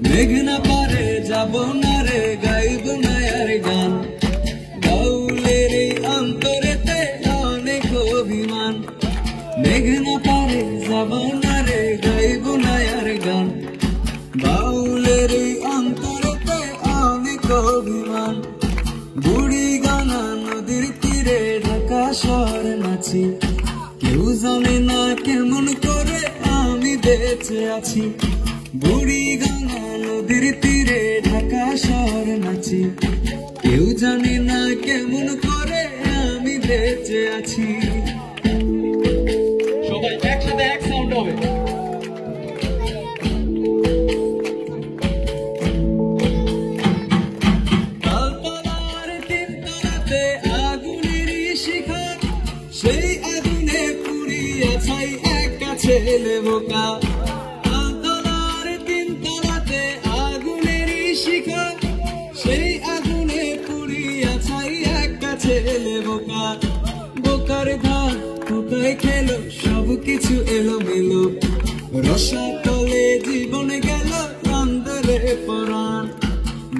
মেঘনা পারে যাব না রে গাইব না আর গান বাউলের এই অন্তরেতে অনেক অভিমান মেঘনা পারে যাব না রে গাইব না আর গান বাউলের এই অন্তরেতে অনেক অভিমান বুড়িগঙ্গা নদীর তীরে ঢাকা শহরে নাচি কেউ জানে না কেমন করে আমি বেঁচে আছি বুড়িগঙ্গা নদীর তীরে ঢাকা শহরে নাচি কেউ জানে না কেমন করে আমি বেঁচে আছি সবাই একসাথে এক সাউন্ড হবে তালতলার তিনতলাতে আগুনের শিখা সেই আগুনে পুড়িয়া ছাই একা ছেলে বোকা তালতলার তিনতলাতে আগুনের শিখা সেই আগুনে পুড়িয়া ছাই একা ছেলে বোকা বোকার ধান কোথায় খেলো সবকিছু এলো মেলো রসাতলে জীবনে গেল অন্ধরে পরাণ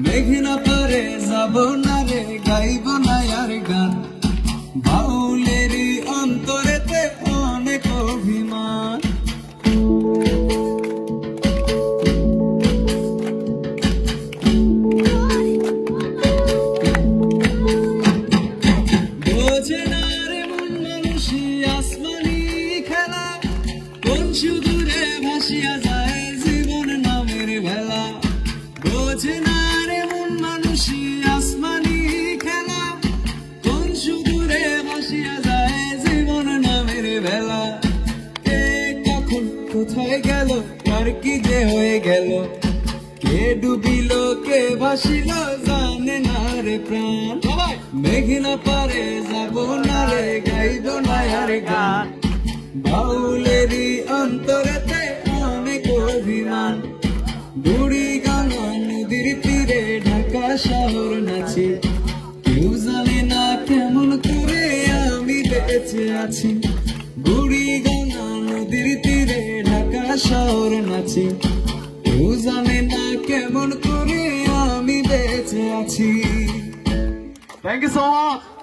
মেঘনা পারে যাব না রে গাইব না আর গান বাউলের অন্তরেতে অনেক অভিমান বোঝে না রে মন মানুষই আসমানি খেলা কোন সুদূরে ভাসিয়া যায় জীবন নামের ভেলা বোঝে না রে মন মানুষই আসমানি খেলা কোন সুদূরে ভাসিয়া যায় জীবন নামের ভেলা কে কখন কোথায় গেল কার কি যে হয়ে গেল কে ডুবিল কে ভাসিল জানে না রে প্রাণ মেঘনা পারে যাব না রে গাইব না আর গান বাউলের অন্তরেতে অনেক অভিমান বুড়িগঙ্গা নদীর তীরে ঢাকা শহর নাচি কেউ জানে না কেমন করে আমি বেঁচে আছি বুড়িগঙ্গা নদীর তীরে ঢাকা শহর নাচি কেউ জানে না কেমন করে আমি বেঁচে আছি থ্যাংক ইউ সো মাচ